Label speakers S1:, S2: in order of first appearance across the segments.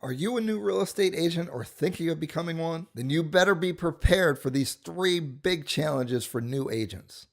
S1: Are you a new real estate agent or thinking of becoming one? Then you better be prepared for these 3 big challenges for new agents.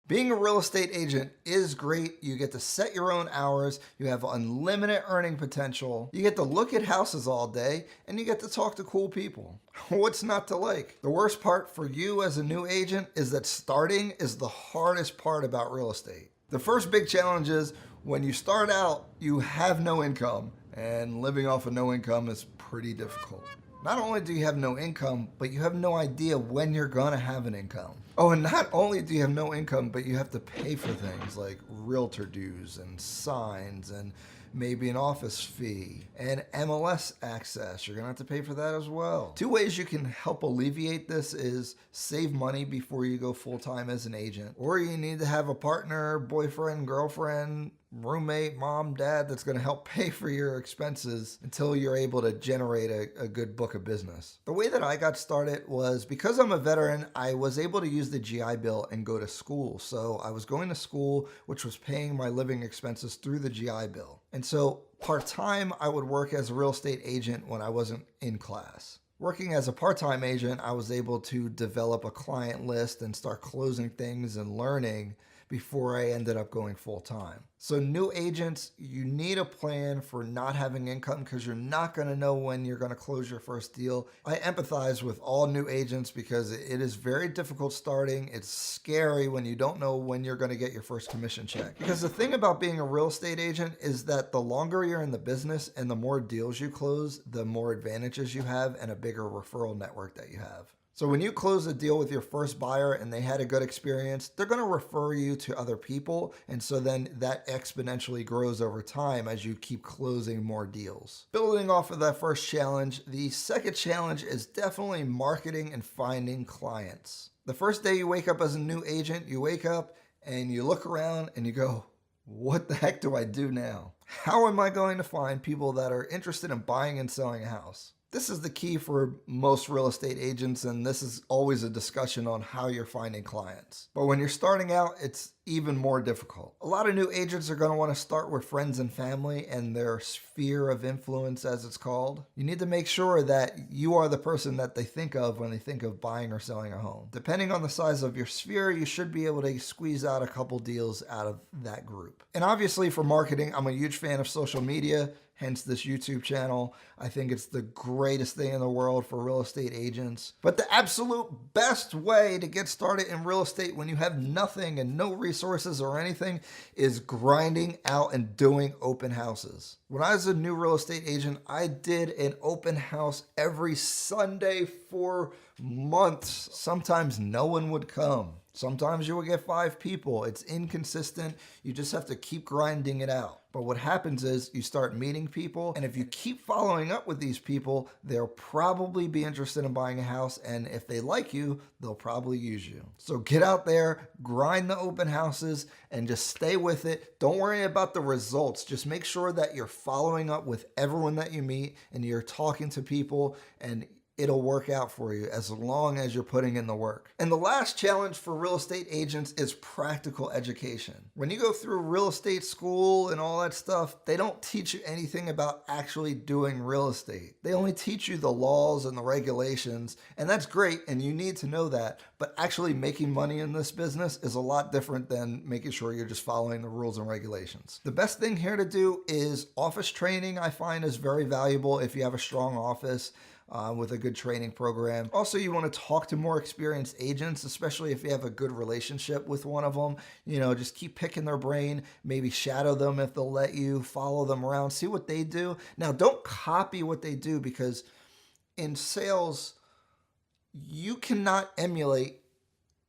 S1: Being a real estate agent is great. You get to set your own hours, you have unlimited earning potential, you get to look at houses all day, and you get to talk to cool people. What's not to like? The worst part for you as a new agent is that starting is the hardest part about real estate. The first big challenge is when you start out, you have no income, and living off of no income is pretty difficult. Not only do you have no income, but you have no idea when you're gonna have an income. Oh, and not only do you have no income, but you have to pay for things like realtor dues and signs and maybe an office fee and MLS access. You're gonna have to pay for that as well. 2 ways you can help alleviate this is save money before you go full-time as an agent, or you need to have a partner, boyfriend, girlfriend, roommate, mom, dad that's going to help pay for your expenses until you're able to generate a good book of business. The way that I got started was because I'm a veteran, I was able to use the GI Bill and go to school. So I was going to school, which was paying my living expenses through the GI Bill. And so part-time, I would work as a real estate agent when I wasn't in class. Working as a part-time agent, I was able to develop a client list and start closing things and learning before I ended up going full-time. So new agents, you need a plan for not having income because you're not going to know when you're going to close your first deal. I empathize with all new agents because it is very difficult starting. It's scary when you don't know when you're going to get your first commission check. Because the thing about being a real estate agent is that the longer you're in the business and the more deals you close, the more advantages you have and a bigger referral network that you have. So when you close a deal with your first buyer and they had a good experience, they're going to refer you to other people. And so then that exponentially grows over time as you keep closing more deals. Building off of that first challenge, the second challenge is definitely marketing and finding clients. The first day you wake up as a new agent, you wake up and you look around and you go, what the heck do I do now? How am I going to find people that are interested in buying and selling a house? This is the key for most real estate agents, and this is always a discussion on how you're finding clients. But when you're starting out, it's even more difficult. A lot of new agents are going to want to start with friends and family and their sphere of influence, as it's called. You need to make sure that you are the person that they think of when they think of buying or selling a home. Depending on the size of your sphere, you should be able to squeeze out a couple deals out of that group. And obviously for marketing, I'm a huge fan of social media. Hence this YouTube channel. I think it's the greatest thing in the world for real estate agents. But the absolute best way to get started in real estate when you have nothing and no resources or anything is grinding out and doing open houses. When I was a new real estate agent, I did an open house every Sunday for months. Sometimes no one would come. Sometimes you will get 5 people. It's inconsistent. You just have to keep grinding it out. But what happens is you start meeting people, and if you keep following up with these people, they'll probably be interested in buying a house, and if they like you, they'll probably use you. So get out there, grind the open houses, and just stay with it. Don't worry about the results. Just make sure that you're following up with everyone that you meet, and you're talking to people, and it'll work out for you as long as you're putting in the work. And the last challenge for real estate agents is practical education. When you go through real estate school and all that stuff, they don't teach you anything about actually doing real estate. They only teach you the laws and the regulations, and that's great, and you need to know that. But actually making money in this business is a lot different than making sure you're just following the rules and regulations. The best thing here to do is office training. I find is very valuable if you have a strong office. With a good training program. Also, you want to talk to more experienced agents, especially if you have a good relationship with one of them. You know, just keep picking their brain, maybe shadow them if they'll let you, follow them around, see what they do. Now, don't copy what they do because in sales, you cannot emulate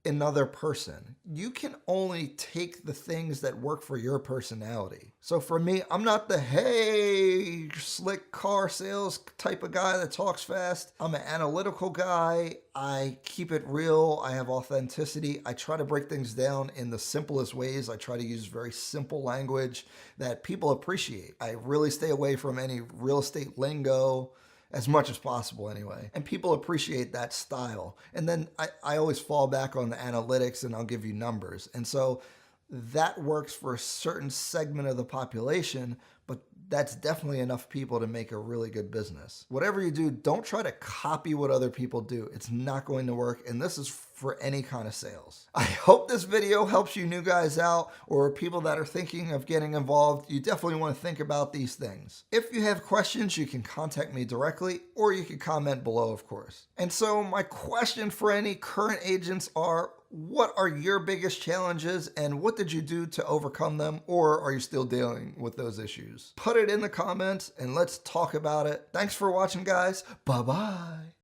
S1: another person. You can only take the things that work for your personality. So for me, I'm not the hey, slick car sales type of guy that talks fast. I'm an analytical guy. I keep it real. I have authenticity. I try to break things down in the simplest ways. I try to use very simple language that people appreciate. I really stay away from any real estate lingo, as much as possible anyway. And people appreciate that style. And then I always fall back on the analytics and I'll give you numbers. And so that works for a certain segment of the population, but that's definitely enough people to make a really good business. Whatever you do, don't try to copy what other people do. It's not going to work, and this is for any kind of sales. I hope this video helps you new guys out, or people that are thinking of getting involved. You definitely want to think about these things. If you have questions, you can contact me directly, or you can comment below, of course. And so my question for any current agents are, what are your biggest challenges and what did you do to overcome them, or are you still dealing with those issues? Put it in the comments and let's talk about it. Thanks for watching, guys. Bye-bye.